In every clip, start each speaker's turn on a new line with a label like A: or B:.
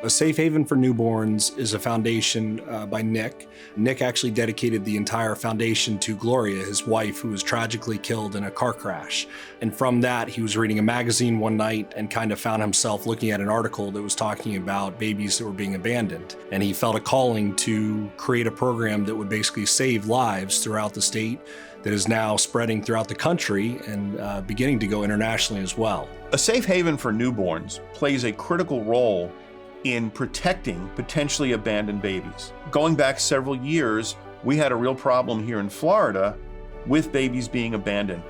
A: A Safe Haven for Newborns is a foundation by Nick. Nick actually dedicated the entire foundation to Gloria, his wife, who was tragically killed in a car crash. And from that, he was reading a magazine one night and kind of found himself looking at an article that was talking about babies that were being abandoned. And he felt a calling to create a program that would basically save lives throughout the state, that is now spreading throughout the country and beginning to go internationally as well.
B: A Safe Haven for Newborns plays a critical role in protecting potentially abandoned babies. Going back several years, we had a real problem here in Florida with babies being abandoned.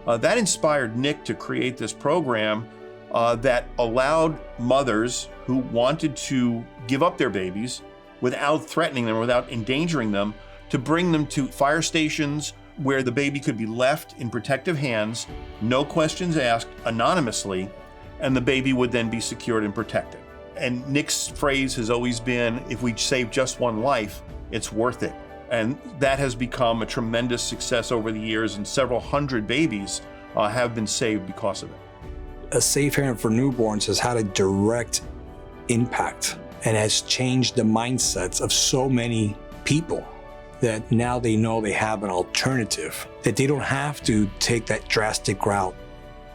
B: That inspired Nick to create this program that allowed mothers who wanted to give up their babies without threatening them, without endangering them, to bring them to fire stations where the baby could be left in protective hands, no questions asked, anonymously, and the baby would then be secured and protected. And Nick's phrase has always been, if we save just one life, it's worth it. And that has become a tremendous success over the years, and several hundred babies have been saved because of it.
C: A Safe Haven for Newborns has had a direct impact and has changed the mindsets of so many people that now they know they have an alternative, that they don't have to take that drastic route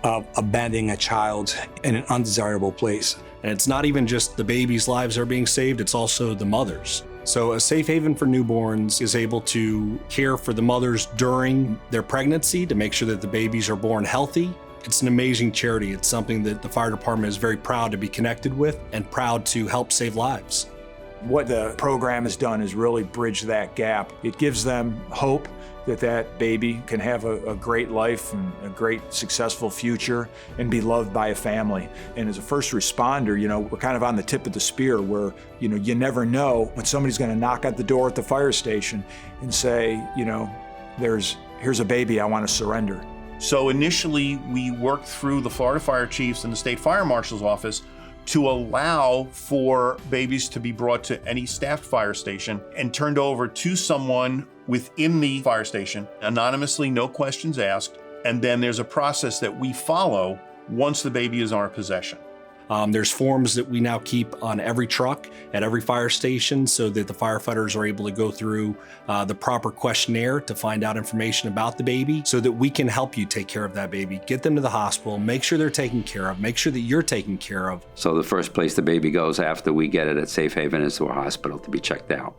C: of abandoning a child in an undesirable place.
A: And it's not even just the babies' lives are being saved, it's also the mothers. So A Safe Haven for Newborns is able to care for the mothers during their pregnancy to make sure that the babies are born healthy. It's an amazing charity. It's something that the fire department is very proud to be connected with and proud to help save lives.
D: What the program has done is really bridge that gap. It gives them hope that that baby can have a great life and a great successful future and be loved by a family. And as a first responder, we're kind of on the tip of the spear where, you never know when somebody's gonna knock at the door at the fire station and say, here's a baby, I wanna surrender.
B: So initially, we worked through the Florida Fire Chiefs and the State Fire Marshal's office to allow for babies to be brought to any staffed fire station and turned over to someone within the fire station, anonymously, no questions asked. And then there's a process that we follow once the baby is in our possession.
A: There's forms that we now keep on every truck at every fire station so that the firefighters are able to go through the proper questionnaire to find out information about the baby so that we can help you take care of that baby, get them to the hospital, make sure they're taken care of, make sure that you're taken care of.
E: So the first place the baby goes after we get it at Safe Haven is to a hospital to be checked out.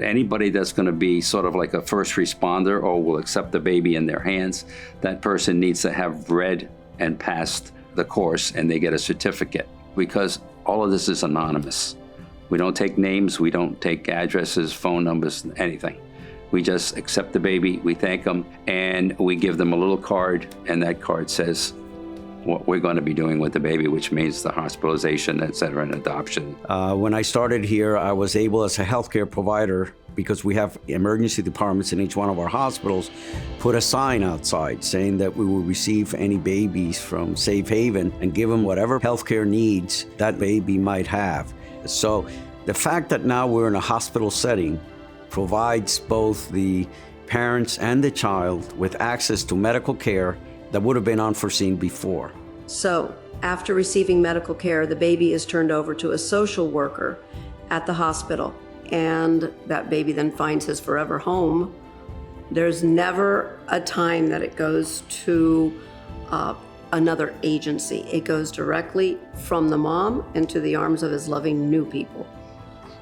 E: Anybody that's going to be sort of like a first responder or will accept the baby in their hands, that person needs to have read and passed the course and they get a certificate, because all of this is anonymous. We don't take names, we don't take addresses, phone numbers, anything. We just accept the baby, we thank them, and we give them a little card, and that card says what we're going to be doing with the baby, which means the hospitalization, et cetera, and adoption.
F: When I started here, I was able, as a healthcare provider, because we have emergency departments in each one of our hospitals, put a sign outside saying that we will receive any babies from Safe Haven and give them whatever healthcare needs that baby might have. So the fact that now we're in a hospital setting provides both the parents and the child with access to medical care that would have been unforeseen before.
G: So after receiving medical care, the baby is turned over to a social worker at the hospital, and that baby then finds his forever home. There's never a time that it goes to another agency. It goes directly from the mom into the arms of his loving new people.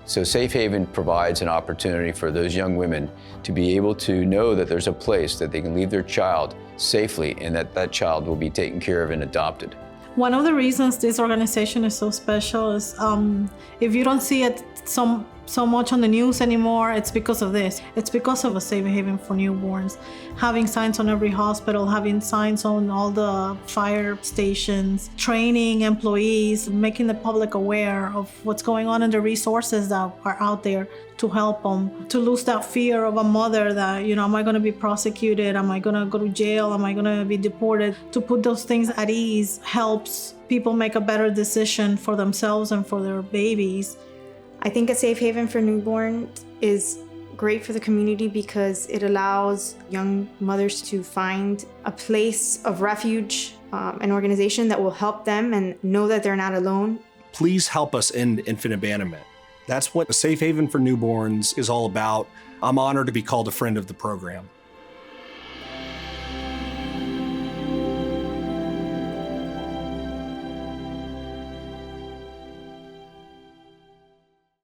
H: So Safe Haven provides an opportunity for those young women to be able to know that there's a place that they can leave their child safely and that that child will be taken care of and adopted.
I: One of the reasons this organization is so special is if you don't see it so much on the news anymore, it's because of this. It's because of A Safe Haven for Newborns. Having signs on every hospital, having signs on all the fire stations, training employees, making the public aware of what's going on and the resources that are out there to help them, to lose that fear of a mother that, am I gonna be prosecuted? Am I gonna go to jail? Am I gonna be deported? To put those things at ease helps people make a better decision for themselves and for their babies.
J: I think A Safe Haven for Newborns is great for the community because it allows young mothers to find a place of refuge, an organization that will help them and know that they're not alone.
A: Please help us end infant abandonment. That's what a Safe Haven for Newborns is all about. I'm honored to be called a friend of the program.